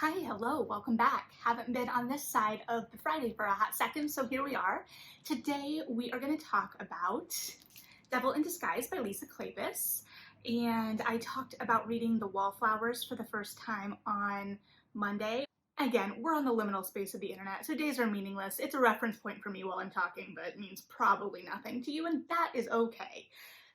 Hi, hello, welcome back. Haven't been on this side of the Friday for a hot second, so here we are. Today we are going to talk about Devil in Disguise by Lisay Kleypas. And I talked about reading The Wallflowers for the first time on Monday. Again, we're on the liminal space of the internet, so days are meaningless. It's a reference point for me while I'm talking, but it means probably nothing to you, and that is okay.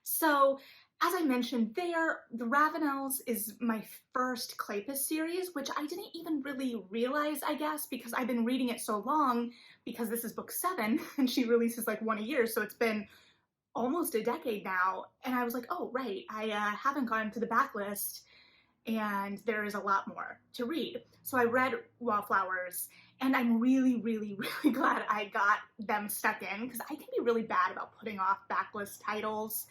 So, as I mentioned there, The Ravenels is my first Kleypas series, which I didn't even really realize, I guess, because I've been reading it so long, because this is book 7, and she releases like one a year, so it's been almost a decade now, and I was like, oh, right, I haven't gone to the backlist, and there is a lot more to read. So I read Wallflowers, and I'm really, really, really glad I got them stuck in, because I can be really bad about putting off backlist titles,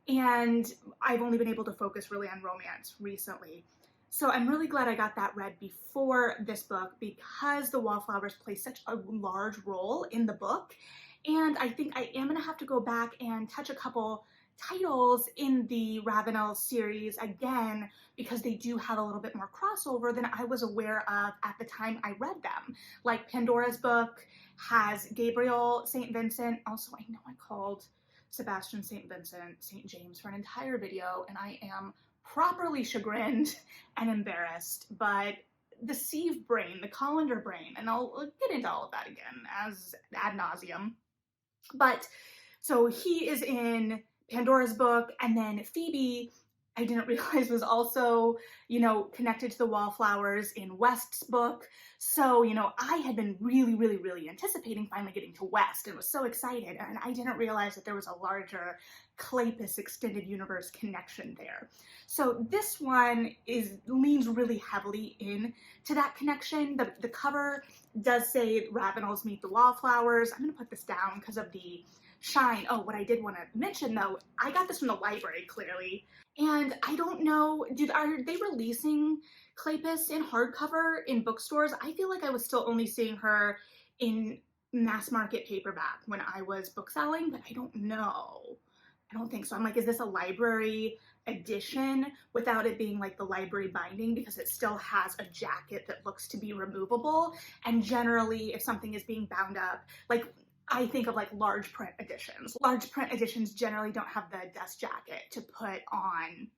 and I've only been able to focus really on romance recently. So I'm really glad I got that read before this book, because the Wallflowers play such a large role in the book, and I think I am going to have to go back and touch a couple titles in the Ravenel series again, because they do have a little bit more crossover than I was aware of at the time I read them. Like Pandora's book has Gabriel St. Vincent. Also, I know I called Sebastian St. Vincent St. James for an entire video, and I am properly chagrined and embarrassed, but the sieve brain, the colander brain, and I'll get into all of that again as ad nauseum. But so he is in Pandora's book, and then Phoebe, I didn't realize was also, connected to the Wallflowers in West's book. So, I had been really, really, really anticipating finally getting to West and was so excited, and I didn't realize that there was a larger Kleypas extended universe connection there. So this one leans really heavily in to that connection. The cover does say Ravenels meet the Wallflowers. I'm going to put this down because of the shine. Oh, what I did want to mention though, I got this from the library clearly, and I don't know, are they releasing Kleypas in hardcover in bookstores? I feel like I was still only seeing her in mass market paperback when I was bookselling, but I don't know. I don't think so. I'm like, is this a library edition without it being like the library binding, because it still has a jacket that looks to be removable? And generally, if something is being bound up, like I think of like large print editions. Large print editions generally don't have the dust jacket to put on.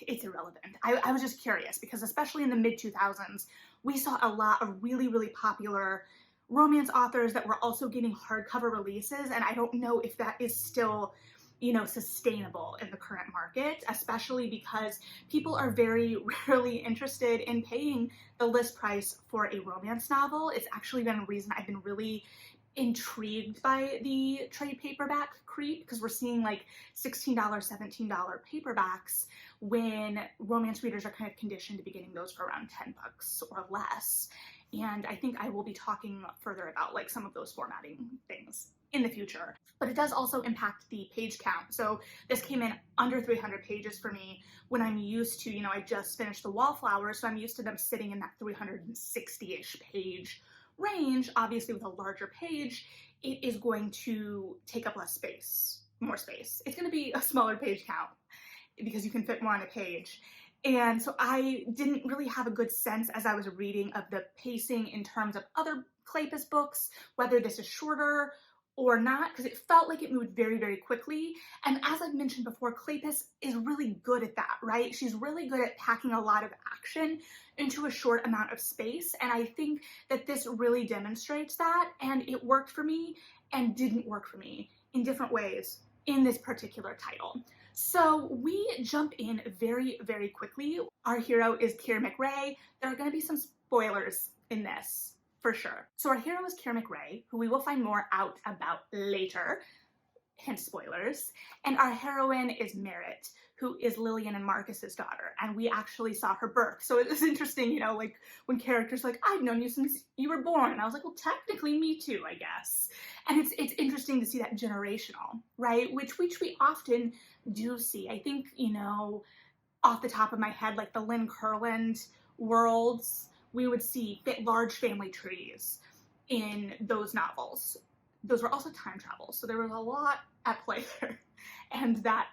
It's irrelevant. I was just curious, because especially in the mid-2000s, we saw a lot of really, really popular romance authors that were also getting hardcover releases, and I don't know if that is still, sustainable in the current market, especially because people are very rarely interested in paying the list price for a romance novel. It's actually been a reason I've been really intrigued by the trade paperback creep, because we're seeing like $16, $17 paperbacks when romance readers are kind of conditioned to be getting those for around 10 bucks or less. And I think I will be talking further about like some of those formatting things in the future. But it does also impact the page count. So this came in under 300 pages for me, when I'm used to, I just finished the Wallflowers, so I'm used to them sitting in that 360-ish page range. Obviously with a larger page, it is going to take up more space. It's going to be a smaller page count because you can fit more on a page. And so I didn't really have a good sense as I was reading of the pacing in terms of other Kleypas books, whether this is shorter or not, because it felt like it moved very, very quickly. And as I've mentioned before, Kleypas is really good at that, right? She's really good at packing a lot of action into a short amount of space. And I think that this really demonstrates that. And it worked for me and didn't work for me in different ways in this particular title. So we jump in very, very quickly. Our hero is Keira McRae. There are going to be some spoilers in this, for sure. So our hero is Keira McRae, who we will find more out about later, hence spoilers. And our heroine is Merritt, who is Lillian and Marcus's daughter, and we actually saw her birth. So it was interesting, like when characters are like, I've known you since you were born. And I was like, well, technically me too, I guess. And it's interesting to see that generational, right? Which we often do see. I think, off the top of my head, like the Lynn Kurland worlds, we would see large family trees in those novels. Those were also time travel, so there was a lot at play there, and that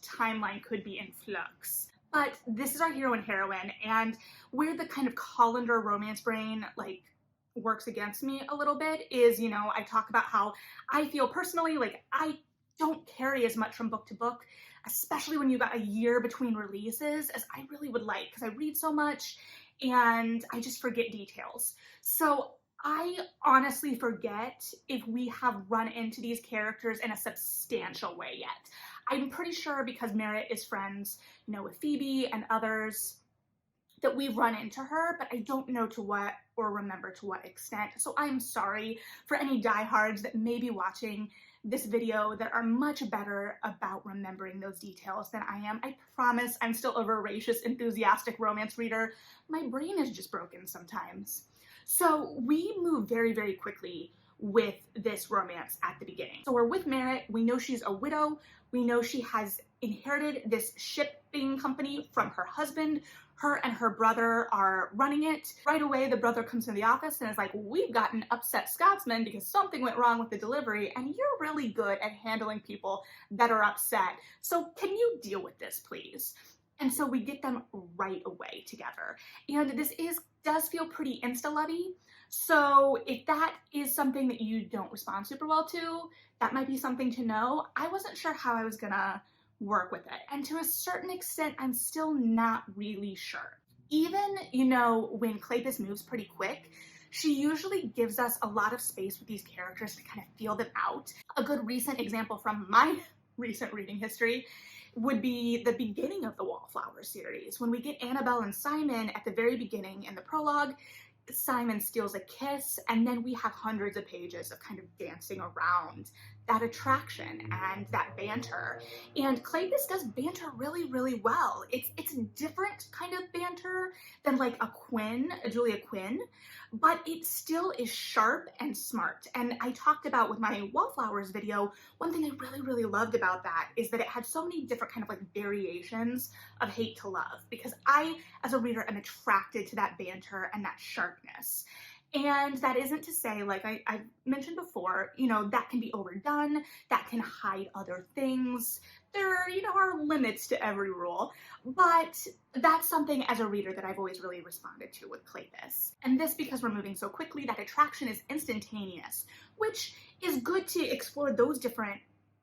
timeline could be in flux. But this is our hero and heroine, and where the kind of colander romance brain like works against me a little bit is, I talk about how I feel personally like I don't carry as much from book to book, especially when you got a year between releases, as I really would like, because I read so much and I just forget details. So I honestly forget if we have run into these characters in a substantial way yet. I'm pretty sure because Merritt is friends, with Phoebe and others, that we've run into her, but I don't know to what or remember to what extent. So I'm sorry for any diehards that may be watching this video that are much better about remembering those details than I am. I promise I'm still a voracious, enthusiastic romance reader. My brain is just broken sometimes. So we move very, very quickly with this romance at the beginning. So we're with Merritt. We know she's a widow. We know she has inherited this shipping company from her husband. Her and her brother are running it. Right away, the brother comes to the office and is like, we've got an upset Scotsman because something went wrong with the delivery, and you're really good at handling people that are upset. So can you deal with this, please? And so we get them right away together. And this does feel pretty insta-lovey. So if that is something that you don't respond super well to, that might be something to know. I wasn't sure how I was gonna work with it. And to a certain extent, I'm still not really sure. Even, when Kleypas moves pretty quick, she usually gives us a lot of space with these characters to kind of feel them out. A good recent example from my recent reading history would be the beginning of the Wallflower series. When we get Annabelle and Simon at the very beginning in the prologue, Simon steals a kiss, and then we have hundreds of pages of kind of dancing around that attraction and that banter. And Kleypas does banter really, really well. It's a different kind of banter than like a Julia Quinn, but it still is sharp and smart. And I talked about with my Wallflowers video, one thing I really, really loved about that is that it had so many different kind of like variations of hate to love, because I, as a reader, am attracted to that banter and that sharpness. And that isn't to say, like I've mentioned before, that can be overdone, that can hide other things. There, are limits to every rule, but that's something as a reader that I've always really responded to with Kleypas. And this, because we're moving so quickly, that attraction is instantaneous, which is good to explore those different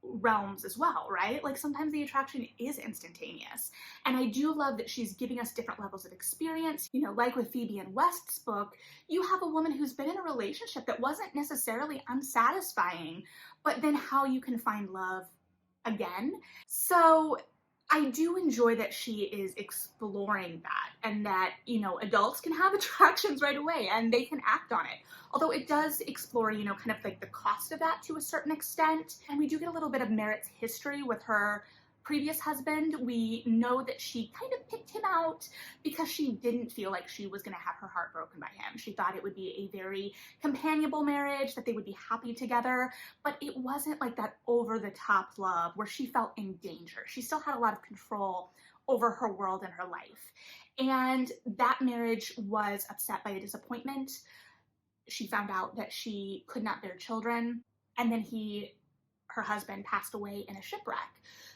realms as well, right? Like sometimes the attraction is instantaneous. And I do love that she's giving us different levels of experience. Like with Phoebe and West's book, you have a woman who's been in a relationship that wasn't necessarily unsatisfying, but then how you can find love again. So I do enjoy that she is exploring that, and that, adults can have attractions right away and they can act on it. Although it does explore, kind of like the cost of that to a certain extent. And we do get a little bit of Merritt's history with her previous husband. We know that she kind of picked him out because she didn't feel like she was going to have her heart broken by him. She thought it would be a very companionable marriage, that they would be happy together, but it wasn't like that over-the-top love where she felt in danger. She still had a lot of control over her world and her life. And that marriage was upset by a disappointment. She found out that she could not bear children, and then her husband passed away in a shipwreck.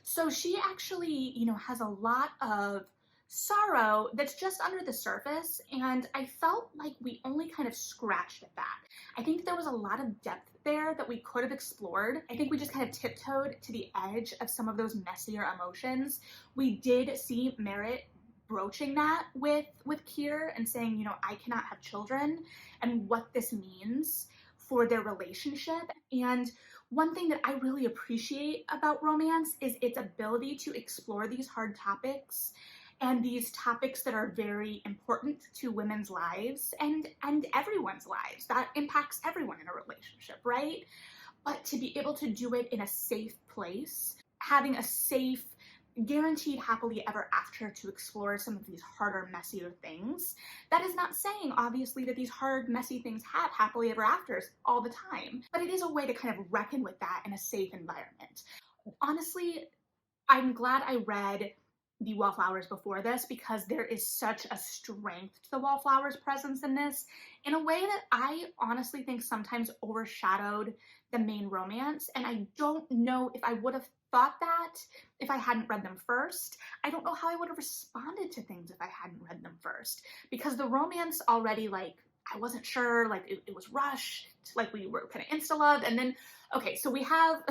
So she actually, has a lot of sorrow that's just under the surface, and I felt like we only kind of scratched at that. I think there was a lot of depth there that we could have explored. I think we just kind of tiptoed to the edge of some of those messier emotions. We did see Merritt broaching that with Kier and saying, I cannot have children, and what this means for their relationship. And one thing that I really appreciate about romance is its ability to explore these hard topics, and these topics that are very important to women's lives and everyone's lives. That impacts everyone in a relationship, right? But to be able to do it in a safe place, having a safe, guaranteed happily ever after to explore some of these harder, messier things. That is not saying, obviously, that these hard, messy things have happily ever afters all the time, but it is a way to kind of reckon with that in a safe environment. Honestly, I'm glad I read the Wallflowers before this, because there is such a strength to the Wallflowers' presence in this in a way that I honestly think sometimes overshadowed the main romance. And I don't know if I would have thought that if I hadn't read them first. I don't know how I would have responded to things if I hadn't read them first, because the romance already, like, I wasn't sure, like it was rushed, like we were kind of insta-loved, and then, okay, so we have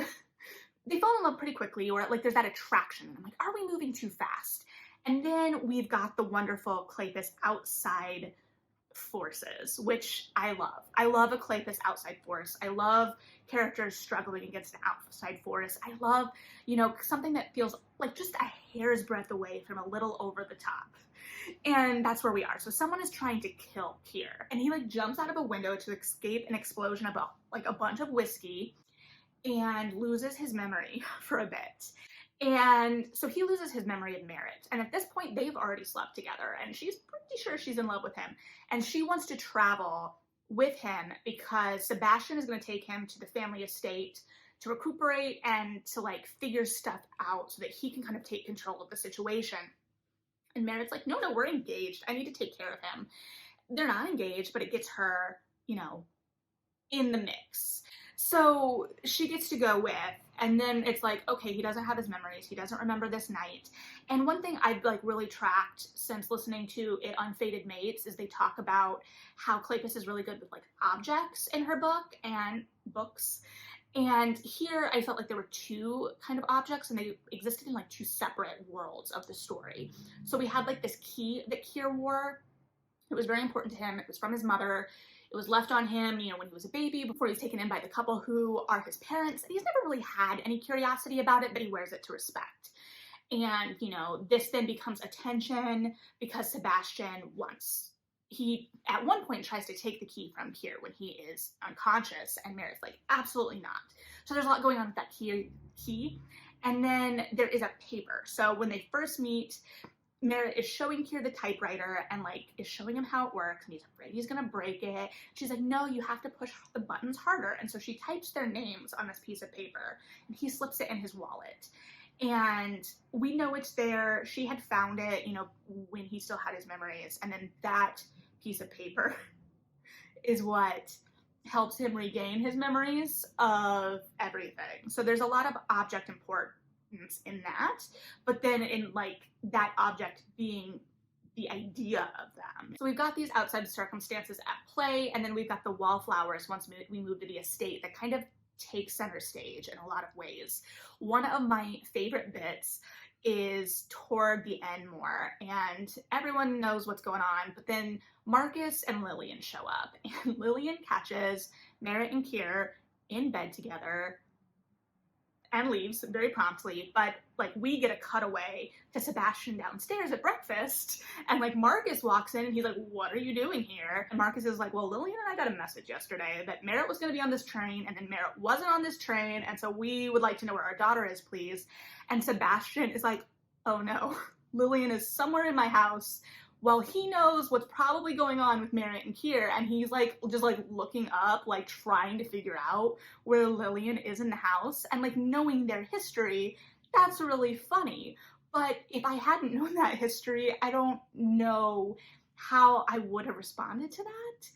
they fall in love pretty quickly, or like there's that attraction. I'm like, are we moving too fast? And then we've got the wonderful Kleypas outside forces, which I love. I love a Kleypas outside force. I love characters struggling against an outside force. I love, you know, something that feels like just a hair's breadth away from a little over the top. And that's where we are. So someone is trying to kill Kier, and he like jumps out of a window to escape an explosion of like a bunch of whiskey, and loses his memory for a bit. And so he loses his memory of Merritt. And at this point, they've already slept together, and she's pretty sure she's in love with him. And she wants to travel with him because Sebastian is going to take him to the family estate to recuperate and to like figure stuff out so that he can kind of take control of the situation. And Merritt's like, no, we're engaged. I need to take care of him. They're not engaged, but it gets her, you know, in the mix. So she gets to go with, and then it's like, okay, he doesn't have his memories. He doesn't remember this night. And one thing I've like really tracked since listening to it on Fated Mates is they talk about how Kleypas is really good with like objects in her book and books. And here I felt like there were two kind of objects, and they existed in like two separate worlds of the story. So we had like this key that Kier wore. It was very important to him. It was from his mother. It was left on him, you know, when he was a baby, before he was taken in by the couple who are his parents. And he's never really had any curiosity about it, but he wears it to respect. And, you know, this then becomes a tension because Sebastian he at one point tries to take the key from Kier when he is unconscious, and Merritt's like, absolutely not. So there's a lot going on with that key. And then there is a paper. So when they first meet, Merritt is showing Kier the typewriter and like is showing him how it works, and he's afraid he's gonna break it. She's like, no, you have to push the buttons harder. And so she types their names on this piece of paper, and he slips it in his wallet. And we know it's there. She had found it, you know, when he still had his memories. And then that piece of paper is what helps him regain his memories of everything. So there's a lot of object importance in that, but then in like that object being the idea of them. So we've got these outside circumstances at play, and then we've got the Wallflowers once we move to the estate that kind of takes center stage in a lot of ways. One of my favorite bits is toward the end more, and everyone knows what's going on, but then Marcus and Lillian show up, and Lillian catches Merritt and Kier in bed together and leaves very promptly, but like we get a cutaway to Sebastian downstairs at breakfast, and like Marcus walks in and he's like, what are you doing here? And Marcus is like, well, Lillian and I got a message yesterday that Merritt was going to be on this train, and then Merritt wasn't on this train, and so we would like to know where our daughter is, please. And Sebastian is like, oh no, Lillian is somewhere in my house. Well, he knows what's probably going on with Merritt and Kier, and he's like just like looking up, like trying to figure out where Lillian is in the house, and like knowing their history, that's really funny. But if I hadn't known that history, I don't know how I would have responded to that.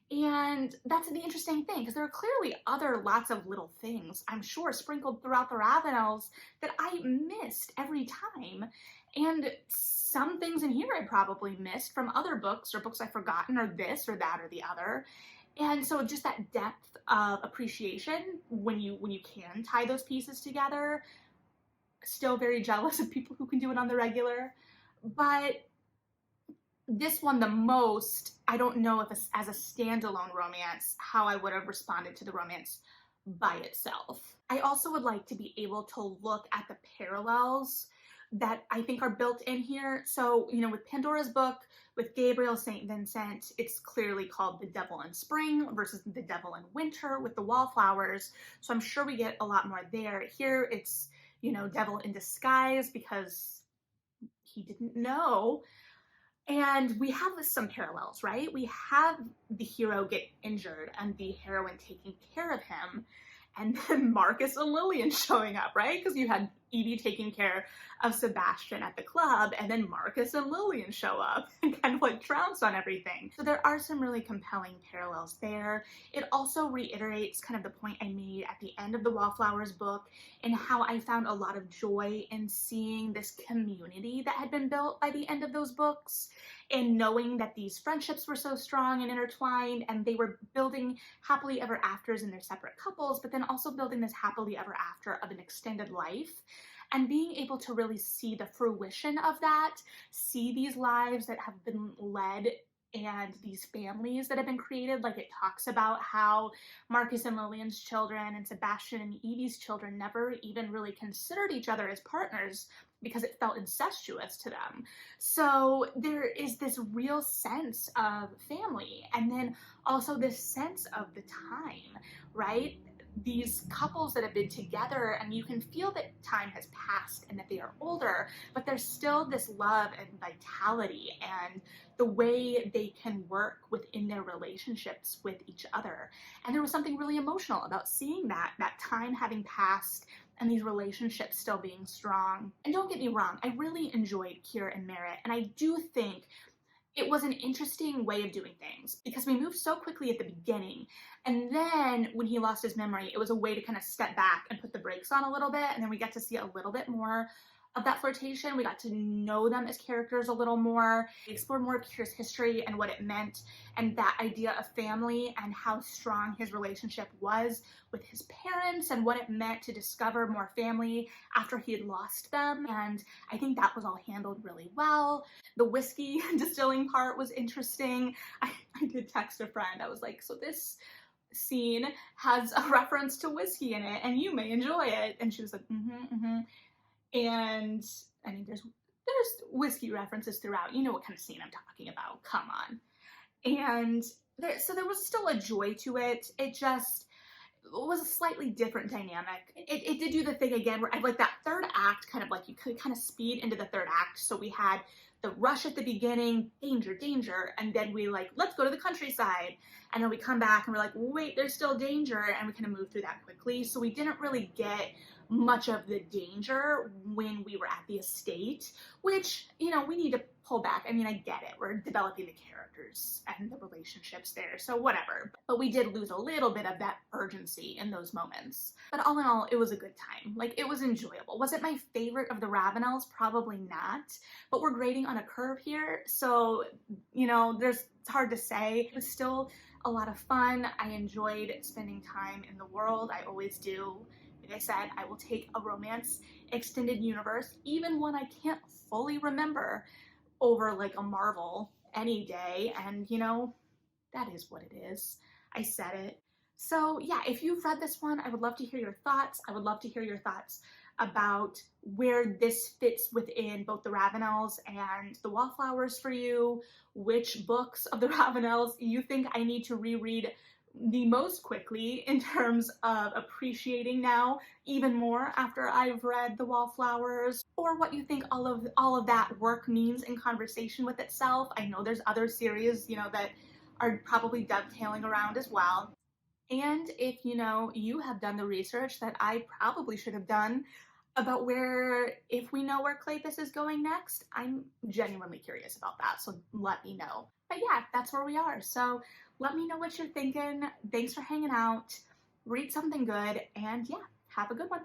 And that's the interesting thing, because there are clearly lots of little things, I'm sure, sprinkled throughout the Ravenels that I missed every time. And some things in here I probably missed from other books, or books I've forgotten, or this or that or the other. And so just that depth of appreciation when you can tie those pieces together. Still very jealous of people who can do it on the regular. But this one the most, I don't know if as a standalone romance, how I would have responded to the romance by itself. I also would like to be able to look at the parallels that I think are built in here. So, you know, with Pandora's book, with Gabriel St. Vincent, it's clearly called The Devil in Spring versus The Devil in Winter with the Wallflowers. So I'm sure we get a lot more there. Here it's, you know, Devil in Disguise because he didn't know. And we have some parallels, right? We have the hero get injured and the heroine taking care of him, and then Marcus and Lillian showing up, right? Because you had Evie taking care of Sebastian at the club, and then Marcus and Lillian show up and kind of like trounce on everything. So there are some really compelling parallels there. It also reiterates kind of the point I made at the end of the Wallflowers book, and how I found a lot of joy in seeing this community that had been built by the end of those books, and knowing that these friendships were so strong and intertwined, and they were building happily ever afters in their separate couples, but then also building this happily ever after of an extended life. And being able to really see the fruition of that, see these lives that have been led and these families that have been created. Like, it talks about how Marcus and Lillian's children and Sebastian and Evie's children never even really considered each other as partners because it felt incestuous to them. So there is this real sense of family, and then also this sense of the time, right? These couples that have been together, and you can feel that time has passed and that they are older, but there's still this love and vitality and the way they can work within their relationships with each other. And there was something really emotional about seeing that time having passed and these relationships still being strong. And don't get me wrong, I really enjoyed Kira and Merritt, and I do think it was an interesting way of doing things because we moved so quickly at the beginning, and then when he lost his memory, it was a way to kind of step back and put the brakes on a little bit, and then we got to see a little bit more of that flirtation. We got to know them as characters a little more. We explored more of Kira's history and what it meant, and that idea of family and how strong his relationship was with his parents, and what it meant to discover more family after he had lost them. And I think that was all handled really well. The whiskey distilling part was interesting. I did text a friend. I was like, so this scene has a reference to whiskey in it, and you may enjoy it. And she was like, And I mean, there's whiskey references throughout. You know what kind of scene I'm talking about. Come on. And so there was still a joy to it. It just was a slightly different dynamic. It did do the thing again where I like that third act, kind of like you could kind of speed into the third act. So we had the rush at the beginning, danger, danger, and then we like, let's go to the countryside. And then we come back and we're like, wait, there's still danger, and we kind of move through that quickly. So we didn't really get much of the danger when we were at the estate, which, you know, we need to pull back. I mean, I get it. We're developing the characters and the relationships there, so whatever. But we did lose a little bit of that urgency in those moments. But all in all, it was a good time. Like, it was enjoyable. Was it my favorite of the Ravenels? Probably not. But we're grading on a curve here, so, you know, it's hard to say. It was still a lot of fun. I enjoyed spending time in the world. I always do. Like I said, I will take a romance extended universe, even one I can't fully remember, over like a Marvel any day. And you know, that is what it is. I said it. So yeah, if you've read this one, I would love to hear your thoughts. I would love to hear your thoughts about where this fits within both the Ravenels and the Wallflowers for you, which books of the Ravenels you think I need to reread the most quickly in terms of appreciating now even more after I've read the Wallflowers, or what you think all of that work means in conversation with itself. I know there's other series, you know, that are probably dovetailing around as well. And if, you know, you have done the research that I probably should have done about if we know where Kleypas is going next, I'm genuinely curious about that, so let me know. But yeah, that's where we are. So let me know what you're thinking. Thanks for hanging out. Read something good, and yeah, have a good one.